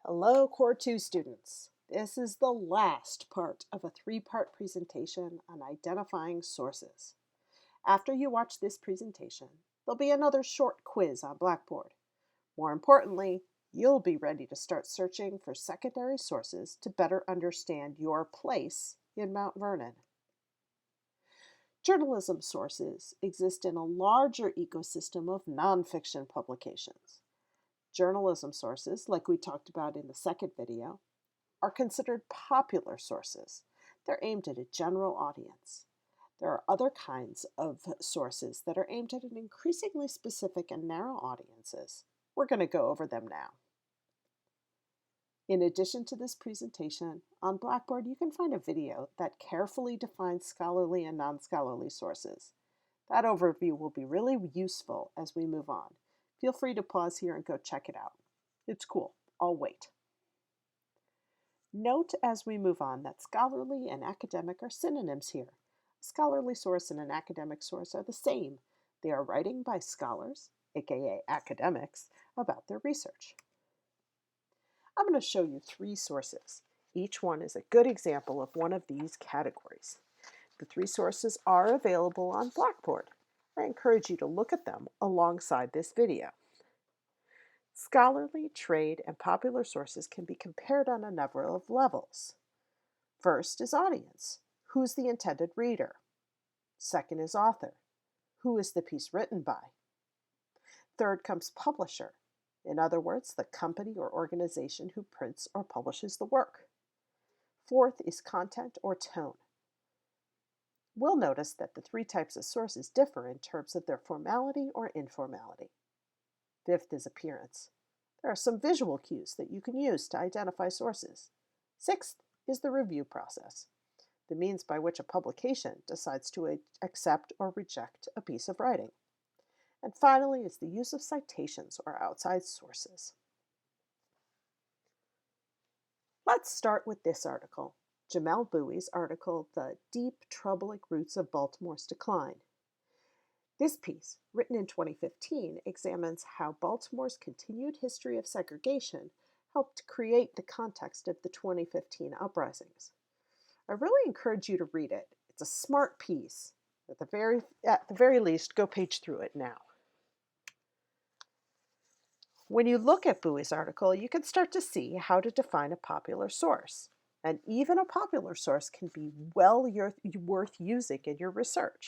Hello, Core 2 students. This is the last part of a three-part presentation on identifying sources. After you watch this presentation, there'll be another short quiz on Blackboard. More importantly, you'll be ready to start searching for secondary sources to better understand your place in Mount Vernon. Journalism sources exist in a larger ecosystem of nonfiction publications. Journalism sources, like we talked about in the second video, are considered popular sources. They're aimed at a general audience. There are other kinds of sources that are aimed at an increasingly specific and narrow audiences. We're going to go over them now. In addition to this presentation, on Blackboard you can find a video that carefully defines scholarly and non-scholarly sources. That overview will be really useful as we move on. Feel free to pause here and go check it out. It's cool. I'll wait. Note as we move on that scholarly and academic are synonyms here. A scholarly source and an academic source are the same. They are writing by scholars, aka academics, about their research. I'm going to show you three sources. Each one is a good example of one of these categories. The three sources are available on Blackboard. I encourage you to look at them alongside this video. Scholarly, trade, and popular sources can be compared on a number of levels. First is audience. Who's the intended reader? Second is author. Who is the piece written by? Third comes publisher. In other words, the company or organization who prints or publishes the work. Fourth is content or tone. We'll notice that the three types of sources differ in terms of their formality or informality. Fifth is appearance. There are some visual cues that you can use to identify sources. Sixth is the review process, the means by which a publication decides to accept or reject a piece of writing. And finally is the use of citations or outside sources. Let's start with this article, Jamelle Bouie's article, The Deep, Troubling Roots of Baltimore's Decline. This piece, written in 2015, examines how Baltimore's continued history of segregation helped create the context of the 2015 uprisings. I really encourage you to read it. It's a smart piece. At the very least, go page through it now. When you look at Bouie's article, you can start to see how to define a popular source. And even a popular source can be well worth using in your research.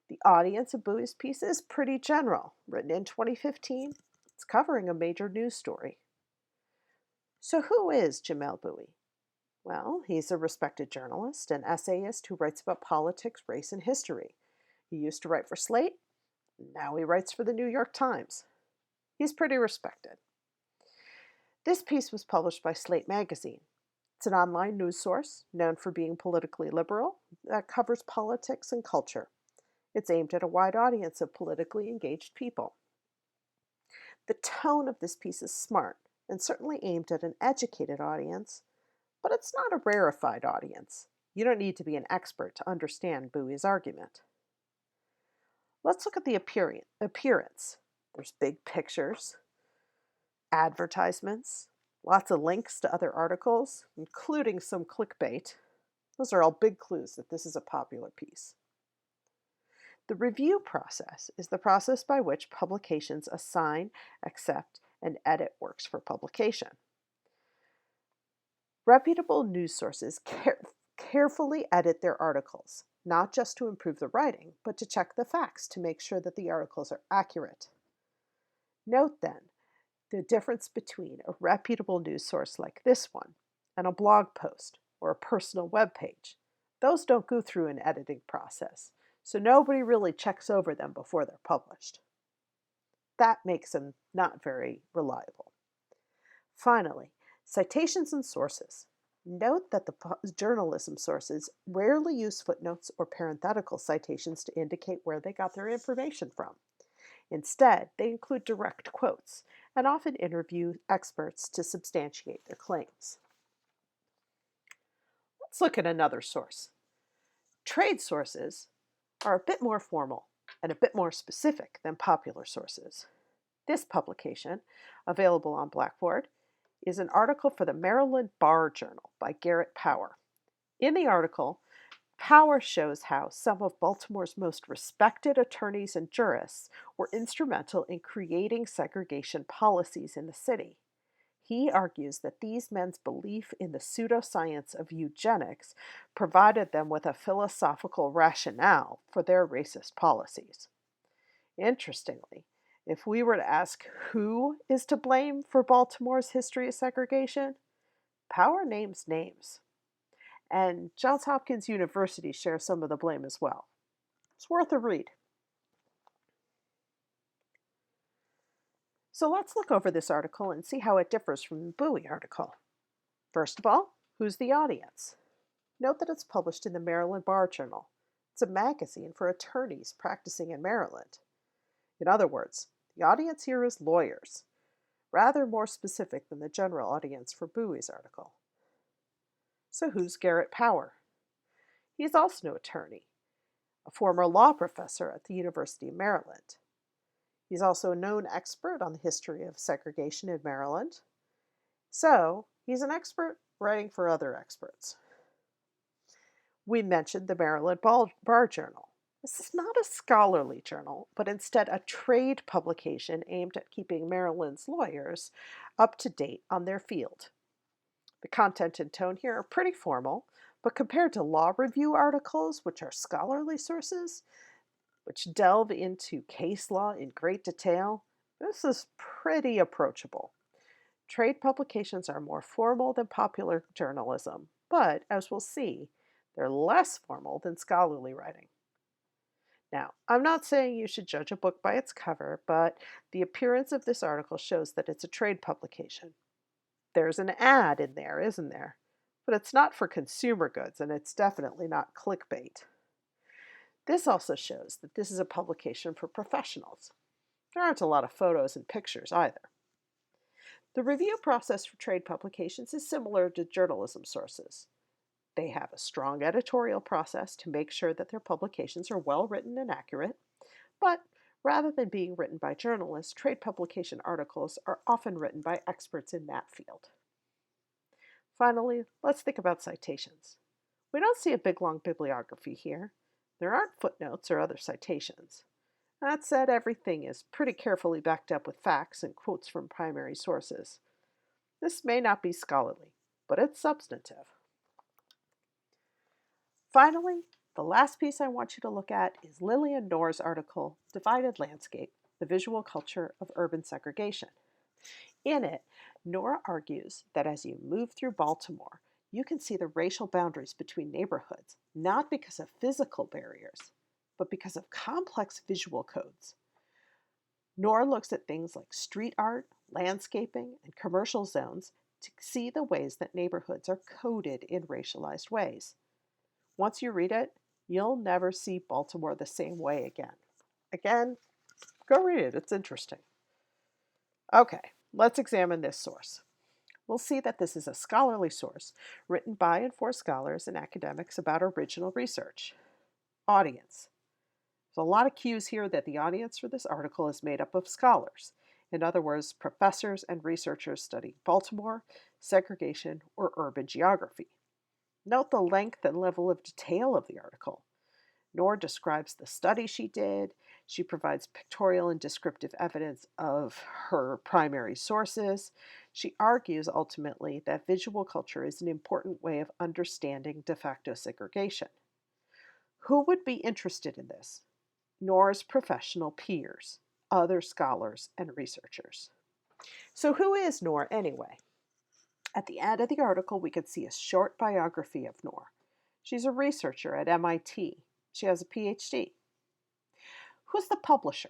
The audience of Bouie's piece is pretty general. Written in 2015, it's covering a major news story. So who is Jamelle Bouie? Well, he's a respected journalist and essayist who writes about politics, race, and history. He used to write for Slate. Now he writes for the New York Times. He's pretty respected. This piece was published by Slate Magazine. It's an online news source known for being politically liberal that covers politics and culture. It's aimed at a wide audience of politically engaged people. The tone of this piece is smart and certainly aimed at an educated audience, but it's not a rarefied audience. You don't need to be an expert to understand Bouie's argument. Let's look at the appearance. There's big pictures, advertisements, lots of links to other articles, including some clickbait. Those are all big clues that this is a popular piece. The review process is the process by which publications assign, accept, and edit works for publication. Reputable news sources carefully edit their articles, not just to improve the writing, but to check the facts to make sure that the articles are accurate. Note then the difference between a reputable news source like this one and a blog post or a personal web page. Those don't go through an editing process, so nobody really checks over them before they're published. That makes them not very reliable. Finally, citations and sources. Note that the journalism sources rarely use footnotes or parenthetical citations to indicate where they got their information from. Instead, they include direct quotes and often interview experts to substantiate their claims. Let's look at another source. Trade sources are a bit more formal and a bit more specific than popular sources. This publication, available on Blackboard, is an article for the Maryland Bar Journal by Garrett Power. In the article, Power shows how some of Baltimore's most respected attorneys and jurists were instrumental in creating segregation policies in the city. He argues that these men's belief in the pseudoscience of eugenics provided them with a philosophical rationale for their racist policies. Interestingly, if we were to ask who is to blame for Baltimore's history of segregation, Power names names. And Johns Hopkins University shares some of the blame as well. It's worth a read. So let's look over this article and see how it differs from the Bowie article. First of all, who's the audience? Note that it's published in the Maryland Bar Journal. It's a magazine for attorneys practicing in Maryland. In other words, the audience here is lawyers, rather more specific than the general audience for Bowie's article. So who's Garrett Power? He's also an attorney, a former law professor at the University of Maryland. He's also a known expert on the history of segregation in Maryland. So he's an expert writing for other experts. We mentioned the Maryland Bar Journal. This is not a scholarly journal, but instead a trade publication aimed at keeping Maryland's lawyers up to date on their field. The content and tone here are pretty formal, but compared to law review articles, which are scholarly sources, which delve into case law in great detail, this is pretty approachable. Trade publications are more formal than popular journalism, but as we'll see, they're less formal than scholarly writing. Now, I'm not saying you should judge a book by its cover, but the appearance of this article shows that it's a trade publication. There's an ad in there, isn't there? But it's not for consumer goods, and it's definitely not clickbait. This also shows that this is a publication for professionals. There aren't a lot of photos and pictures either. The review process for trade publications is similar to journalism sources. They have a strong editorial process to make sure that their publications are well written and accurate, but rather than being written by journalists, trade publication articles are often written by experts in that field. Finally, let's think about citations. We don't see a big long bibliography here. There aren't footnotes or other citations. That said, everything is pretty carefully backed up with facts and quotes from primary sources. This may not be scholarly, but it's substantive. Finally, the last piece I want you to look at is Lillian Knorr's article, Divided Landscape, the Visual Culture of Urban Segregation. In it, Knorr argues that as you move through Baltimore, you can see the racial boundaries between neighborhoods, not because of physical barriers, but because of complex visual codes. Knorr looks at things like street art, landscaping, and commercial zones to see the ways that neighborhoods are coded in racialized ways. Once you read it, you'll never see Baltimore the same way again. Again, go read it, it's interesting. Okay, let's examine this source. We'll see that this is a scholarly source written by and for scholars and academics about original research. Audience. There's a lot of cues here that the audience for this article is made up of scholars. In other words, professors and researchers studying Baltimore, segregation, or urban geography. Note the length and level of detail of the article. Knorr describes the study she did. She provides pictorial and descriptive evidence of her primary sources. She argues ultimately that visual culture is an important way of understanding de facto segregation. Who would be interested in this? Knorr's professional peers, other scholars and researchers. So who is Knorr anyway? At the end of the article, we could see a short biography of Knorr. She's a researcher at MIT. She has a PhD. Who's the publisher?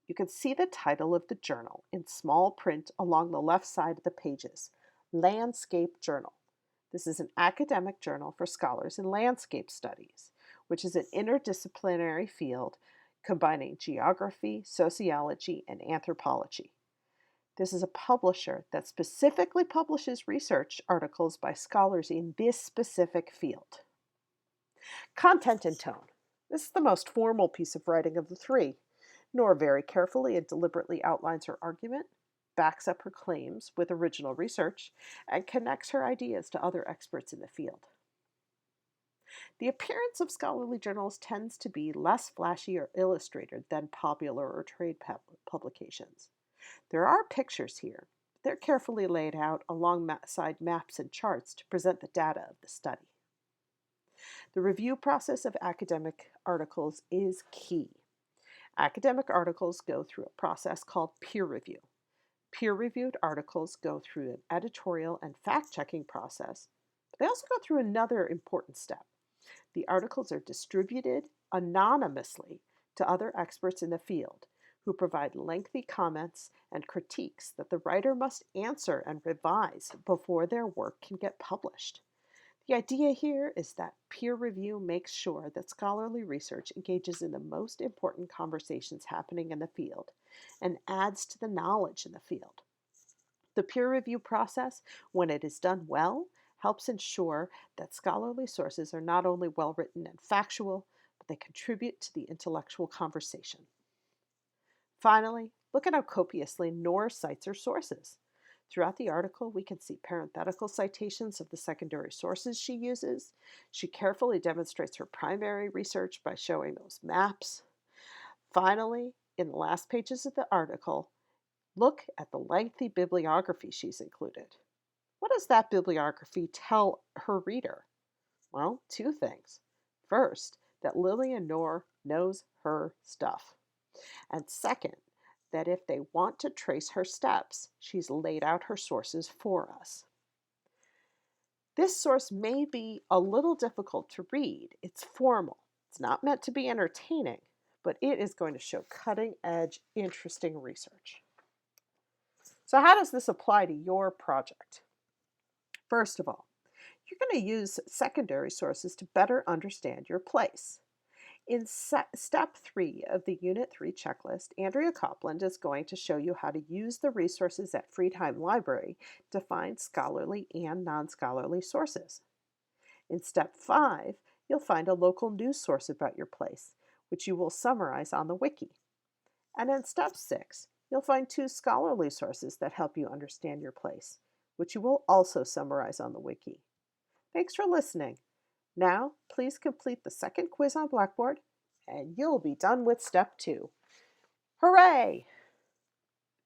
You can see the title of the journal in small print along the left side of the pages, Landscape Journal. This is an academic journal for scholars in landscape studies, which is an interdisciplinary field combining geography, sociology, and anthropology. This is a publisher that specifically publishes research articles by scholars in this specific field. Content and tone. This is the most formal piece of writing of the three. Knorr very carefully and deliberately outlines her argument. backs up her claims with original research, and connects her ideas to other experts in the field. The appearance of scholarly journals tends to be less flashy or illustrated than popular or trade publications. There are pictures here. They're carefully laid out alongside maps and charts to present the data of the study. The review process of academic articles is key. Academic articles go through a process called peer review. Peer-reviewed articles go through an editorial and fact-checking process, but they also go through another important step. The articles are distributed anonymously to other experts in the field who provide lengthy comments and critiques that the writer must answer and revise before their work can get published. The idea here is that peer review makes sure that scholarly research engages in the most important conversations happening in the field and adds to the knowledge in the field. The peer review process, when it is done well, helps ensure that scholarly sources are not only well written and factual, but they contribute to the intellectual conversation. Finally, look at how copiously Noor cites her sources. Throughout the article, we can see parenthetical citations of the secondary sources she uses. She carefully demonstrates her primary research by showing those maps. Finally, in the last pages of the article, look at the lengthy bibliography she's included. What does that bibliography tell her reader? Well, two things. First, that Lillian Noor knows her stuff. And second, that if they want to trace her steps, she's laid out her sources for us. This source may be a little difficult to read. It's formal. It's not meant to be entertaining, but it is going to show cutting-edge, interesting research. So how does this apply to your project? First of all, you're going to use secondary sources to better understand your place. In step 3 of the Unit 3 checklist, Andrea Copland is going to show you how to use the resources at Freedheim Library to find scholarly and non-scholarly sources. In step 5, you'll find a local news source about your place, which you will summarize on the wiki. And in step 6, you'll find 2 scholarly sources that help you understand your place, which you will also summarize on the wiki. Thanks for listening. Now, please complete the second quiz on Blackboard, and you'll be done with step 2. Hooray!